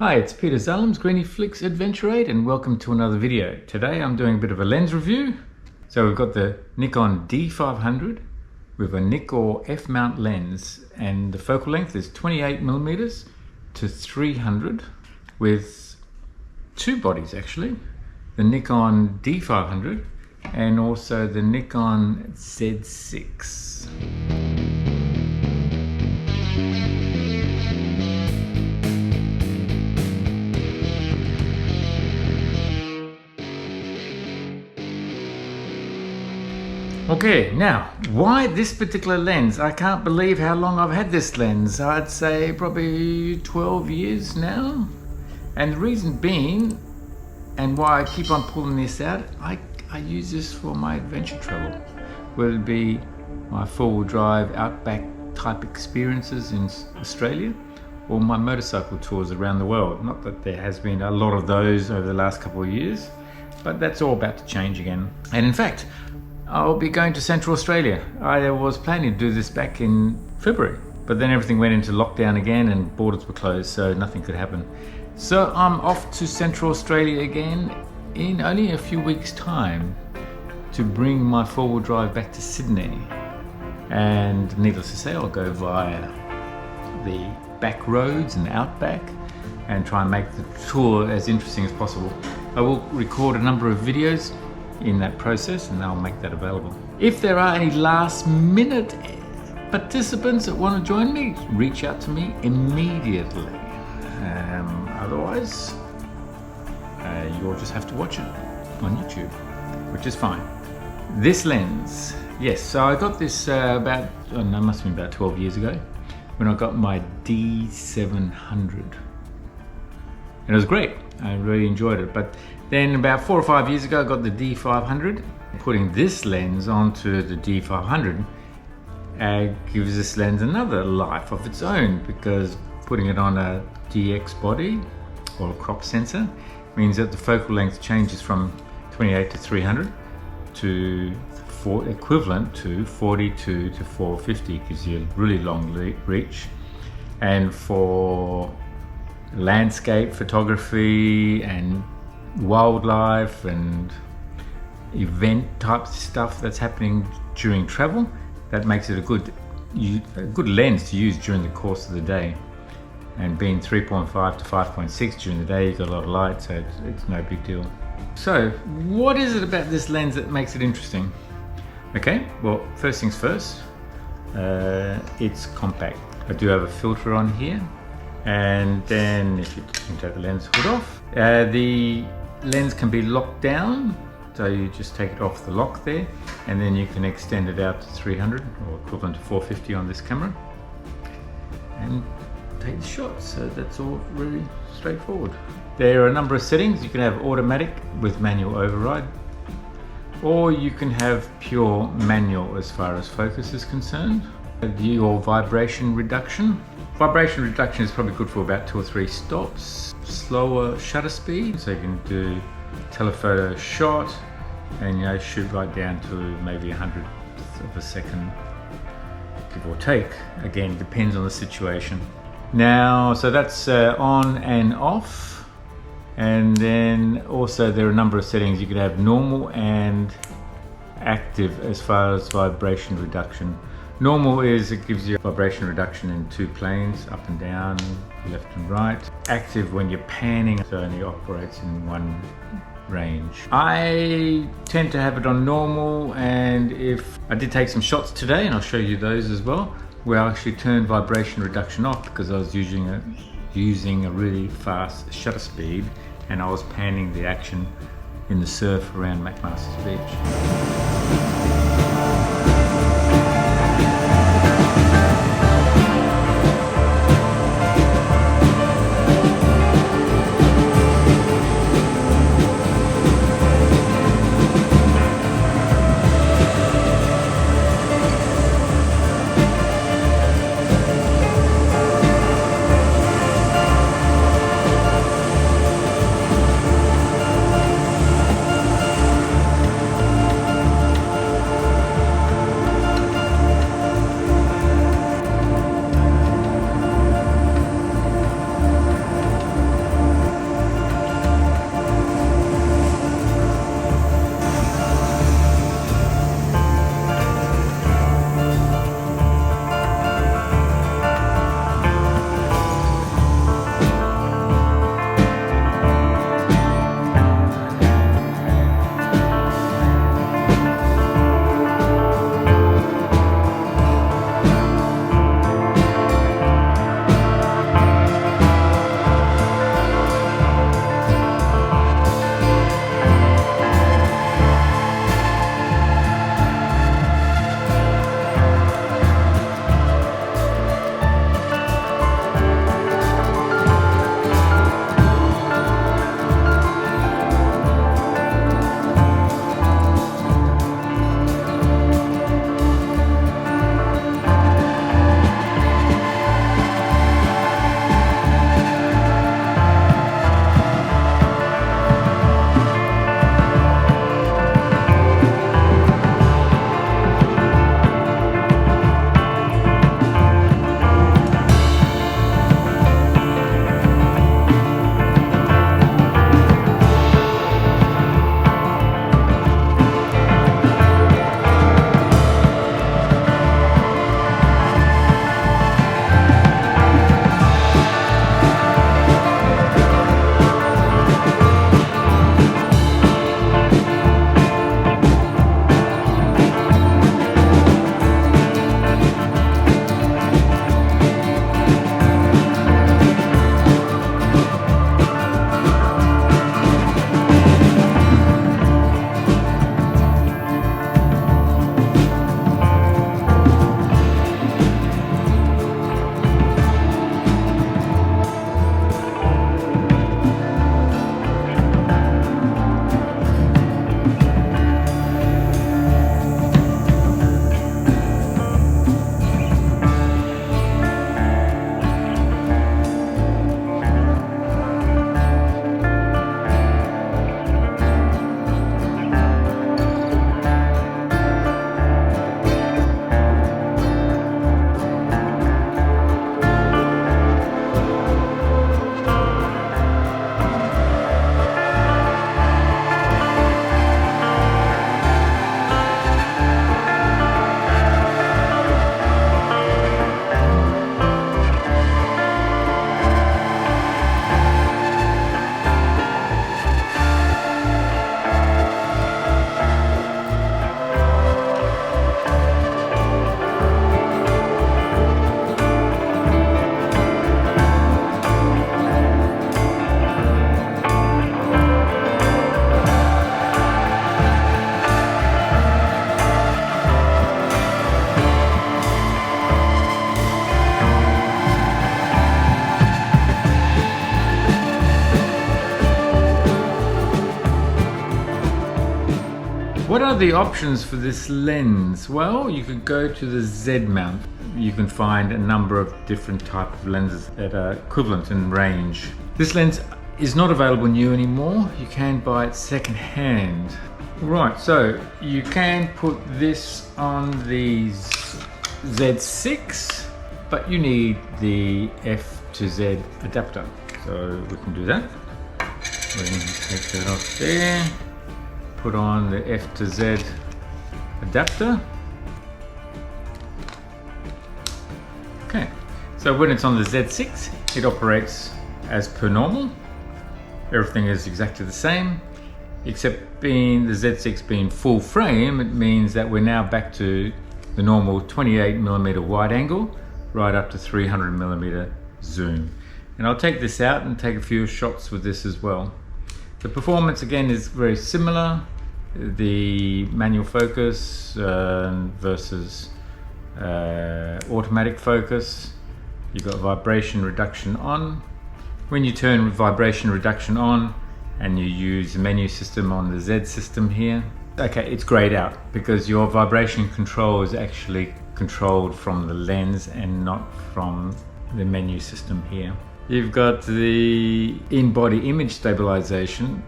Hi, it's Peter Zalum's Griniflix Adventure 8 and welcome to another video. Today I'm doing a bit of a lens review. So we've got the Nikon D500 with a Nikkor F-mount lens, and the focal length is 28mm to 300 with two bodies actually. The Nikon D500 and also the Nikon Z6. Okay, now, why this particular lens? I can't believe how long I've had this lens. I'd say probably 12 years now. And the reason being, and why I keep on pulling this out, I use this for my adventure travel. Whether it be my four-wheel drive outback type experiences in Australia, or my motorcycle tours around the world. Not that there has been a lot of those over the last couple of years, but that's all about to change again. And in fact, I'll be going to Central Australia. I was planning to do this back in February, but then everything went into lockdown again and borders were closed, so nothing could happen. So I'm off to Central Australia again in only a few weeks' time to bring my four-wheel drive back to Sydney. And needless to say, I'll go via the back roads and outback and try and make the tour as interesting as possible. I will record a number of videos in that process and I'll make that available. If there are any last minute participants that want to join me, reach out to me immediately. Otherwise, you'll just have to watch it on YouTube, which is fine. This lens, yes, so I got this must have been about 12 years ago when I got my D700. And it was great, I really enjoyed it. But then about 4 or 5 years ago, I got the D500. Putting this lens onto the D500 gives this lens another life of its own, because putting it on a DX body or a crop sensor means that the focal length changes from 28 to 300 to equivalent to 42 to 450. It gives you a really long reach. And for landscape photography and wildlife and event type stuff that's happening during travel, that makes it a good lens to use during the course of the day. And being 3.5 to 5.6 during the day, you've got a lot of light, so it's no big deal. So what is it about this lens that makes it interesting? Okay, well, first things first, it's compact. I do have a filter on here, and then if you can take the lens hood off, the lens can be locked down, so you just take it off the lock there, and then you can extend it out to 300 or equivalent to 450 on this camera and take the shot. So that's all really straightforward. There are a number of settings. You can have automatic with manual override, or you can have pure manual as far as focus is concerned. Your vibration reduction. Vibration reduction is probably good for about 2 or 3 stops. Slower shutter speed, so you can do telephoto shot and shoot right down to maybe 100th of a second, give or take. Again, depends on the situation. Now, so that's on and off. And then also there are a number of settings. You could have normal and active as far as vibration reduction. Normal is it gives you a vibration reduction in 2 planes, up and down, left and right. Active when you're panning, it only operates in 1 range. I tend to have it on normal, and if I did take some shots today, and I'll show you those as well, where I actually turned vibration reduction off because I was using a really fast shutter speed, and I was panning the action in the surf around McMaster's Beach. are the options for this lens? Well, you could go to the Z mount. You can find a number of different type of lenses that are equivalent in range. This lens is not available new anymore. You can buy it second hand. Right, so you can put this on the Z6, but you need the F to Z adapter. So we can do that. We can take that off there. Put on the F to Z adapter. Okay, so when it's on the Z6, it operates as per normal. Everything is exactly the same, except being the Z6 being full frame, it means that we're now back to the normal 28mm wide angle, right up to 300mm zoom. And I'll take this out and take a few shots with this as well. The performance again is very similar. The manual focus versus automatic focus. You've got vibration reduction on. When you turn vibration reduction on and you use the menu system on the Z system here, okay, it's grayed out because your vibration control is actually controlled from the lens and not from the menu system here. You've got the in-body image stabilization,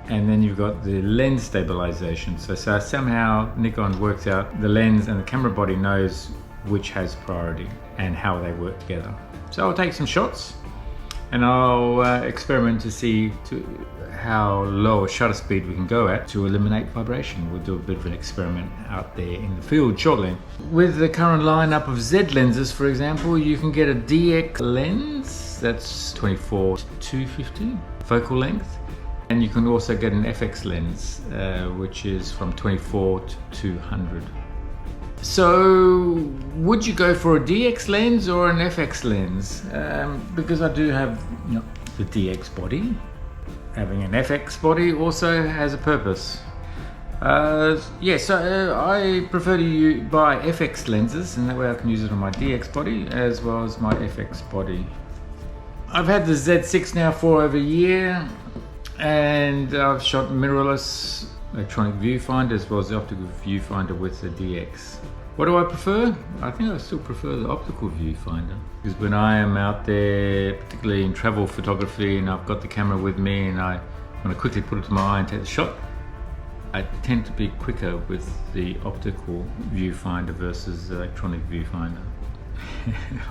and then you've got the lens stabilization. So somehow Nikon works out the lens and the camera body knows which has priority and how they work together. So I'll take some shots and I'll experiment to see how low a shutter speed we can go at to eliminate vibration. We'll do a bit of an experiment out there in the field shortly. With the current lineup of Z lenses, for example, you can get a DX lens that's 24 to 250 focal length, and you can also get an FX lens which is from 24 to 200. So would you go for a DX lens or an FX lens? Because I do have the DX body. Having an FX body also has a purpose. I prefer to buy FX lenses, and that way I can use it on my DX body as well as my FX body. I've had the Z6 now for over a year, and I've shot mirrorless electronic viewfinder as well as the optical viewfinder with the DX. What do I prefer? I think I still prefer the optical viewfinder, because when I am out there, particularly in travel photography, and I've got the camera with me and I want to quickly put it to my eye and take the shot, I tend to be quicker with the optical viewfinder versus the electronic viewfinder.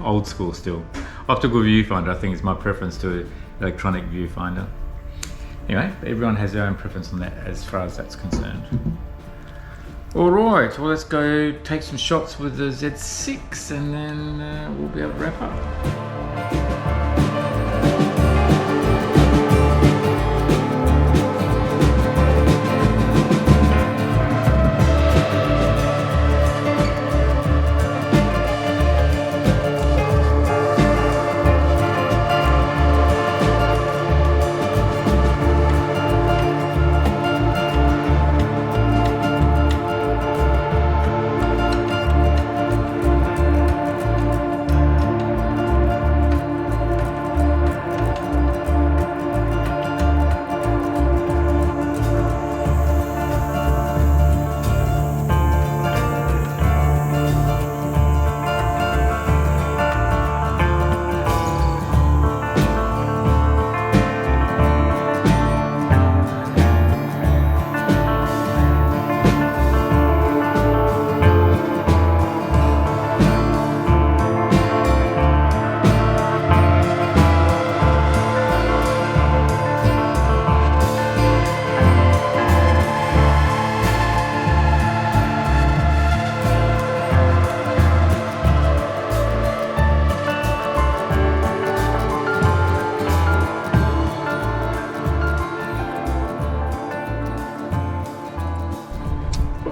Old school still. Optical viewfinder I think is my preference to electronic viewfinder. Anyway, everyone has their own preference on that as far as that's concerned. Alright, well let's go take some shots with the Z6 and then we'll be able to wrap up.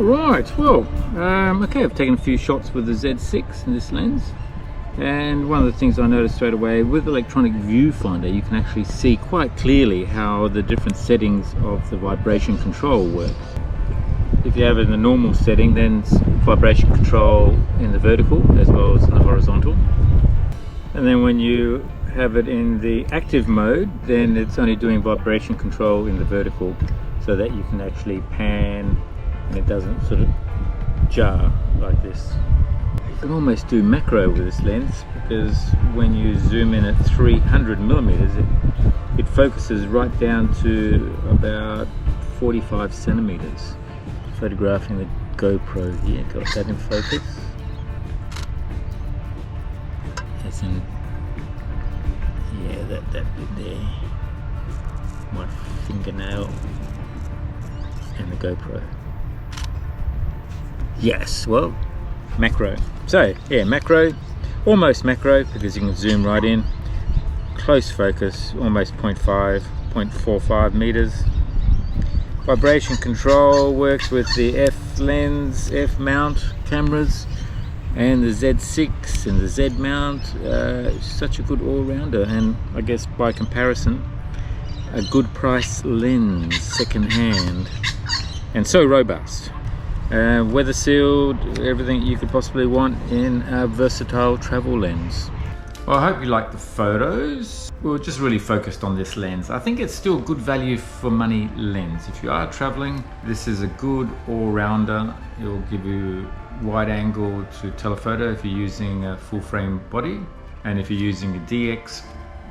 Right, well, okay, I've taken a few shots with the Z6 in this lens, and one of the things I noticed straight away with electronic viewfinder, you can actually see quite clearly how the different settings of the vibration control work. If you have it in the normal setting, then it's vibration control in the vertical as well as in the horizontal, and then when you have it in the active mode, then it's only doing vibration control in the vertical, so that you can actually pan and it doesn't sort of jar like this. You can almost do macro with this lens, because when you zoom in at 300mm, it focuses right down to about 45 centimeters. Photographing the GoPro here, got that in focus. As in, yeah, that bit there. My fingernail and the GoPro. Yes, well, macro. So yeah, macro, almost macro, because you can zoom right in. Close focus, almost 0.45 meters. Vibration control works with the F lens, F mount cameras, and the Z6 and the Z mount. Such a good all-rounder, and I guess by comparison, a good price lens, second hand, and so robust. Weather sealed, everything you could possibly want in a versatile travel lens. Well, I hope you like the photos. We were just really focused on this lens. I think it's still a good value for money lens. If you are traveling, this is a good all-rounder. It will give you wide angle to telephoto if you're using a full frame body, and if you're using a DX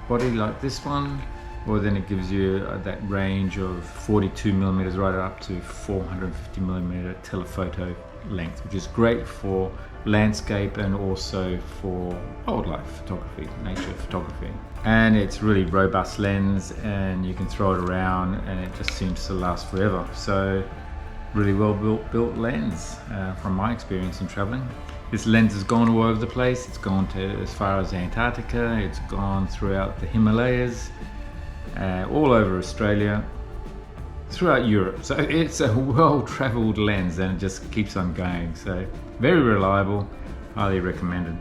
body like this one, well, then it gives you that range of 42mm right up to 450mm telephoto length, which is great for landscape and also for wildlife photography, nature photography. And it's really robust lens, and you can throw it around and it just seems to last forever. So really well built lens from my experience in traveling. This lens has gone all over the place. It's gone to as far as Antarctica, it's gone throughout the Himalayas, all over Australia, throughout Europe. So it's a well-traveled lens, and it just keeps on going. So very reliable, highly recommended.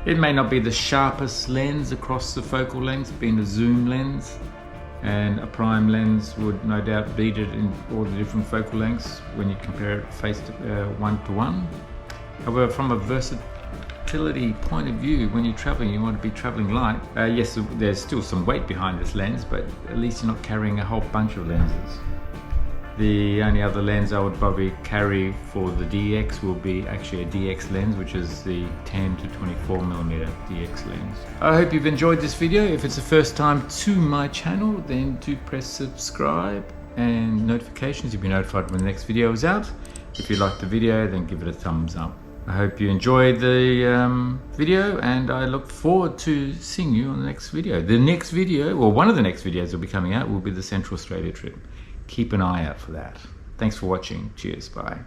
It may not be the sharpest lens across the focal length, being a zoom lens, and a prime lens would no doubt beat it in all the different focal lengths when you compare it face to one-to-one. However, from a versatility point of view, when you're traveling, you want to be traveling light. Yes, there's still some weight behind this lens, but at least you're not carrying a whole bunch of lenses. The only other lens I would probably carry for the DX will be actually a DX lens, which is the 10 to 24mm DX lens. I hope you've enjoyed this video. If it's the first time to my channel, then do press subscribe and notifications. You'll be notified when the next video is out. If you liked the video, then give it a thumbs up. I hope you enjoyed the video, and I look forward to seeing you on the next video. The next video, well, one of the next videos that will be coming out will be the Central Australia trip. Keep an eye out for that. Thanks for watching. Cheers. Bye.